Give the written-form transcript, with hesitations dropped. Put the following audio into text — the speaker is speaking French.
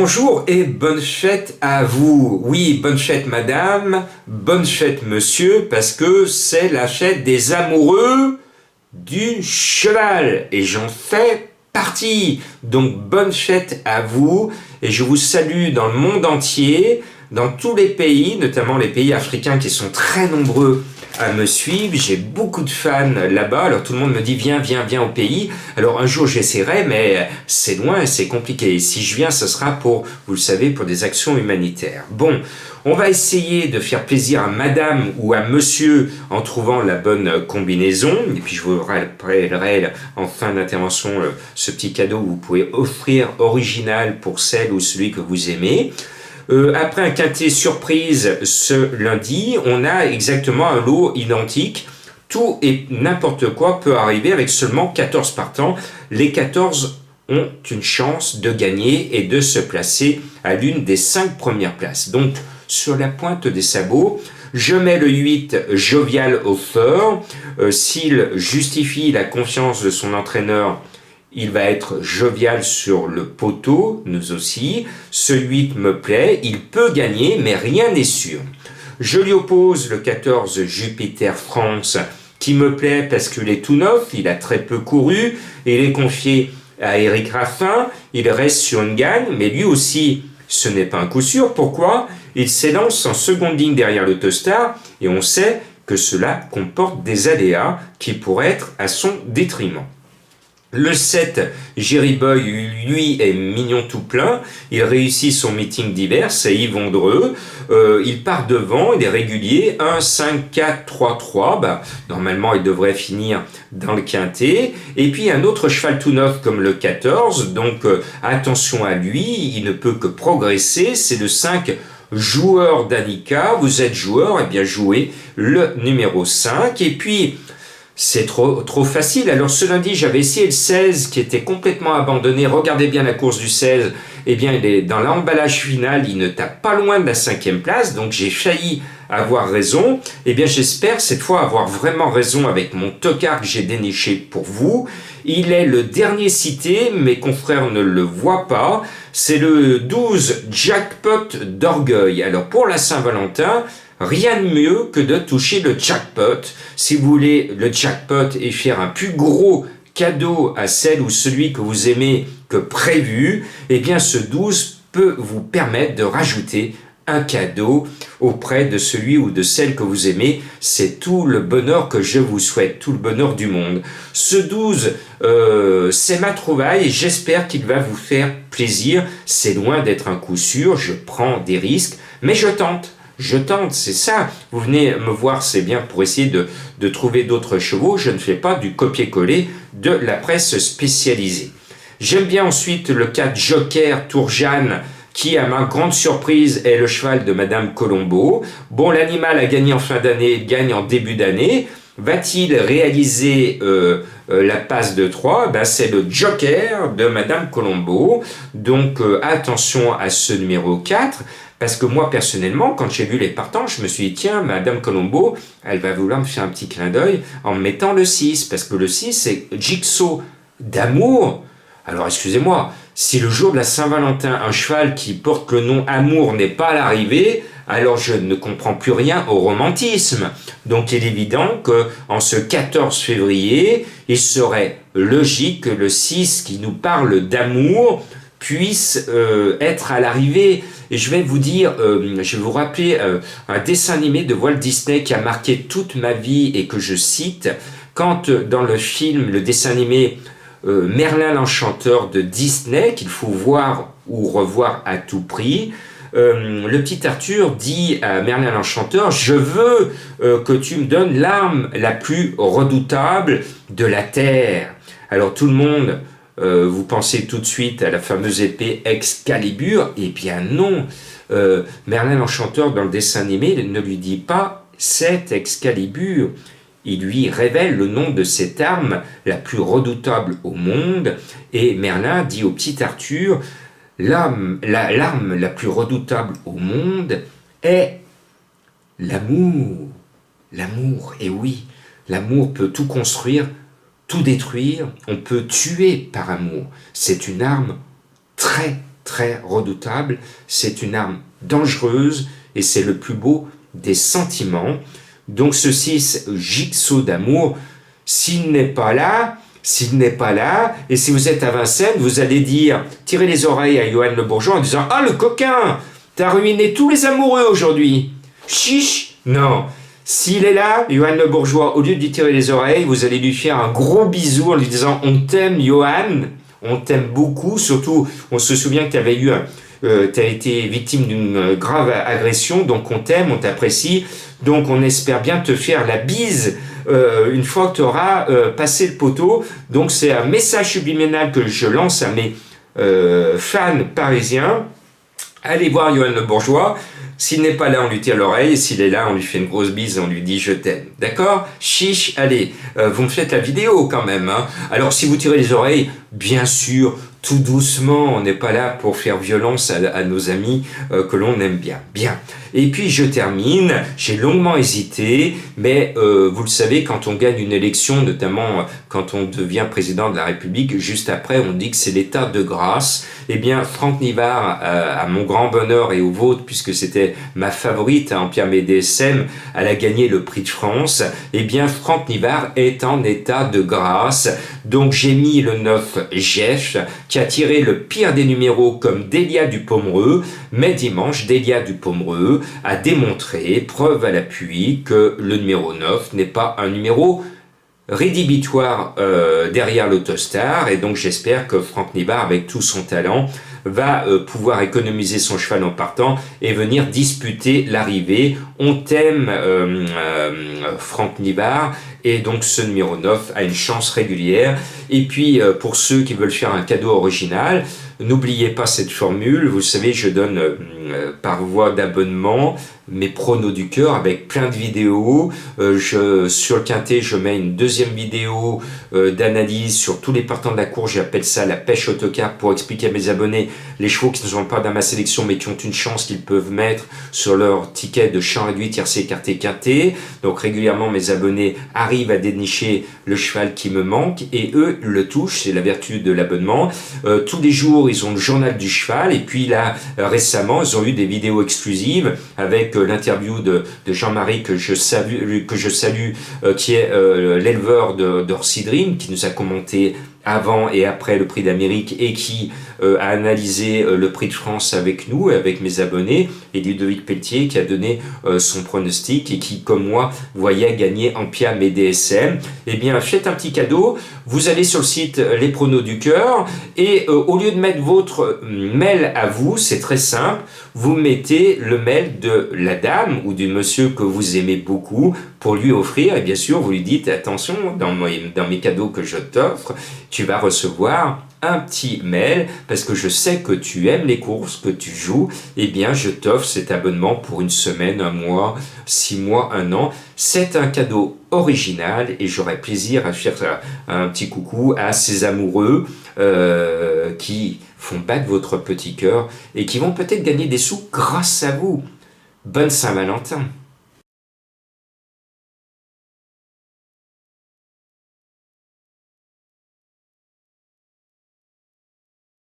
Bonjour et bonne fête à vous. Oui, bonne fête madame, bonne fête monsieur, parce que c'est la fête des amoureux du cheval et j'en fais partie. Donc bonne fête à vous et je vous salue dans le monde entier, dans tous les pays, notamment les pays africains qui sont très nombreux à me suivre. J'ai beaucoup de fans là-bas, alors tout le monde me dit viens au pays. Alors un jour j'essaierai, mais c'est loin et c'est compliqué. Et si je viens, ce sera pour, vous le savez, pour des actions humanitaires. Bon, on va essayer de faire plaisir à madame ou à monsieur en trouvant la bonne combinaison. Et puis je vous rappellerai en fin d'intervention ce petit cadeau que vous pouvez offrir original pour celle ou celui que vous aimez. Après un quintet surprise ce lundi, on a exactement un lot identique. Tout et n'importe quoi peut arriver avec seulement 14 partants. Les 14 ont une chance de gagner et de se placer à l'une des 5 premières places. Donc, sur la pointe des sabots, je mets le 8 Jovial Author. S'il justifie la confiance de son entraîneur, il va être jovial sur le poteau, nous aussi. Ce 8 me plaît, il peut gagner, mais rien n'est sûr. Je lui oppose le 14 Jupiter France, qui me plaît parce qu'il est tout neuf, il a très peu couru, et il est confié à Eric Raffin, il reste sur une gagne, mais lui aussi, ce n'est pas un coup sûr. Pourquoi ? Il s'élance en seconde ligne derrière l'Autostar, et on sait que cela comporte des aléas qui pourraient être à son détriment. Le 7, Jerry Boy, lui, est mignon tout plein. Il réussit son meeting d'hiver, c'est Yvon Dreux. Il part devant, il est régulier. 1, 5, 4, 3, 3. Normalement, il devrait finir dans le quintet. Et puis, un autre cheval tout neuf comme le 14. Donc, attention à lui, il ne peut que progresser. C'est le 5, Joueur d'Annika. Vous êtes joueur, et bien jouez le numéro 5. Et puis, c'est trop facile. Alors ce lundi, j'avais essayé le 16 qui était complètement abandonné. Regardez bien la course du 16. Eh bien, il est dans l'emballage final. Il ne tape pas loin de la 5e place. Donc, j'ai failli avoir raison. Eh bien, j'espère cette fois avoir vraiment raison avec mon tocard que j'ai déniché pour vous. Il est le dernier cité. Mes confrères ne le voient pas. C'est le 12 Jackpot d'Orgueil. Alors, pour la Saint-Valentin, rien de mieux que de toucher le jackpot. Si vous voulez le jackpot et faire un plus gros cadeau à celle ou celui que vous aimez que prévu, eh bien ce 12 peut vous permettre de rajouter un cadeau auprès de celui ou de celle que vous aimez. C'est tout le bonheur que je vous souhaite, tout le bonheur du monde. Ce 12, c'est ma trouvaille et j'espère qu'il va vous faire plaisir. C'est loin d'être un coup sûr, je prends des risques, mais je tente. C'est ça. Vous venez me voir, c'est bien pour essayer de trouver d'autres chevaux. Je ne fais pas du copier-coller de la presse spécialisée. J'aime bien ensuite le 4 Joker Tourjane, qui, à ma grande surprise, est le cheval de Madame Colombo. Bon, l'animal a gagné en fin d'année, il gagne en début d'année. Va-t-il réaliser la passe de 3 ? C'est le Joker de Madame Colombo. Donc, attention à ce numéro 4. Parce que moi, personnellement, quand j'ai vu les partants, je me suis dit, tiens, Madame Colombo, elle va vouloir me faire un petit clin d'œil en me mettant le 6. Parce que le 6, c'est Jigsaw d'amour. Alors, excusez-moi, si le jour de la Saint-Valentin, un cheval qui porte le nom Amour n'est pas à l'arrivée, alors je ne comprends plus rien au romantisme. Donc, il est évident qu'en ce 14 février, il serait logique que le 6 qui nous parle d'amour puisse être à l'arrivée. Et je vais vous dire, je vais vous rappeler un dessin animé de Walt Disney qui a marqué toute ma vie et que je cite, quand dans le film, le dessin animé Merlin l'Enchanteur de Disney, qu'il faut voir ou revoir à tout prix, le petit Arthur dit à Merlin l'Enchanteur, je veux que tu me donnes l'arme la plus redoutable de la terre. Alors tout le monde, vous pensez tout de suite à la fameuse épée Excalibur. Eh bien non, Merlin l'Enchanteur dans le dessin animé ne lui dit pas cette Excalibur. Il lui révèle le nom de cette arme la plus redoutable au monde. Et Merlin dit au petit Arthur, l'arme la plus redoutable au monde est l'amour. L'amour, et oui, l'amour peut tout construire, tout détruire, on peut tuer par amour. C'est une arme très très redoutable, c'est une arme dangereuse et c'est le plus beau des sentiments. Donc ce 6, jigsaw d'amour, s'il n'est pas là, et si vous êtes à Vincennes, vous allez dire, tirez les oreilles à Johan Le Bourgeois en disant « Ah, le coquin, t'as ruiné tous les amoureux aujourd'hui !» Chiche. Non. S'il est là, Johan Le Bourgeois, au lieu de lui tirer les oreilles, vous allez lui faire un gros bisou en lui disant « On t'aime, Johan, on t'aime beaucoup. » Surtout, on se souvient que tu avais t'as été victime d'une grave agression, donc on t'aime, on t'apprécie, donc on espère bien te faire la bise une fois que tu auras passé le poteau. Donc c'est un message subliminal que je lance à mes fans parisiens. Allez voir Johan Le Bourgeois. S'il n'est pas là, on lui tire l'oreille, et s'il est là, on lui fait une grosse bise, on lui dit « je t'aime ». D'accord? Chiche, allez, vous me faites la vidéo quand même. Hein. Alors si vous tirez les oreilles, bien sûr, tout doucement, on n'est pas là pour faire violence à nos amis que l'on aime bien. Bien. Et puis je termine, j'ai longuement hésité, mais vous le savez, quand on gagne une élection, notamment quand on devient président de la République, juste après on dit que c'est l'état de grâce. Eh bien Franck Nivard, à mon grand bonheur et au vôtre, puisque c'était ma favorite en Pierre DSM, elle a gagné le prix de France. Eh bien Franck Nivard est en état de grâce, donc j'ai mis le 9 Jeff, qui a tiré le pire des numéros comme Délia du Pomereux, mais dimanche, Délia du Pomereux a démontré, preuve à l'appui, que le numéro 9 n'est pas un numéro rédhibitoire derrière l'Autostar, et donc j'espère que Franck Nivard, avec tout son talent, va pouvoir économiser son cheval en partant et venir disputer l'arrivée. On t'aime Franck Nivard, et donc ce numéro 9 a une chance régulière. Et puis pour ceux qui veulent faire un cadeau original, n'oubliez pas cette formule. Vous savez, je donne par voie d'abonnement mes pronos du cœur avec plein de vidéos. Sur le quintet, je mets une deuxième vidéo d'analyse sur tous les partants de la course. J'appelle ça la pêche autocar, pour expliquer à mes abonnés les chevaux qui ne sont pas dans ma sélection mais qui ont une chance qu'ils peuvent mettre sur leur ticket de champ réduit, tiercé, écarté, quintet. Donc régulièrement, mes abonnés arrivent à dénicher le cheval qui me manque et eux le touchent. C'est la vertu de l'abonnement. Tous les jours, ils ont le journal du cheval, et puis là, récemment, ils ont eu des vidéos exclusives avec l'interview de Jean-Marie que je salue, qui est l'éleveur d'Orsi Dream, qui nous a commenté avant et après le prix d'Amérique et qui a analysé le prix de France avec nous, avec mes abonnés, et Ludovic Pelletier qui a donné son pronostic et qui, comme moi, voyait gagner Ampiam et DSM. Eh bien, faites un petit cadeau, vous allez sur le site Les Pronos du Cœur et au lieu de mettre votre mail à vous, c'est très simple, vous mettez le mail de la dame ou du monsieur que vous aimez beaucoup pour lui offrir, et bien sûr, vous lui dites, attention, dans mes cadeaux que je t'offre, tu vas recevoir un petit mail, parce que je sais que tu aimes les courses, que tu joues, eh bien je t'offre cet abonnement pour une semaine, un mois, 6 mois, un an. C'est un cadeau original et j'aurai plaisir à faire un petit coucou à ces amoureux qui font battre votre petit cœur et qui vont peut-être gagner des sous grâce à vous. Bonne Saint-Valentin!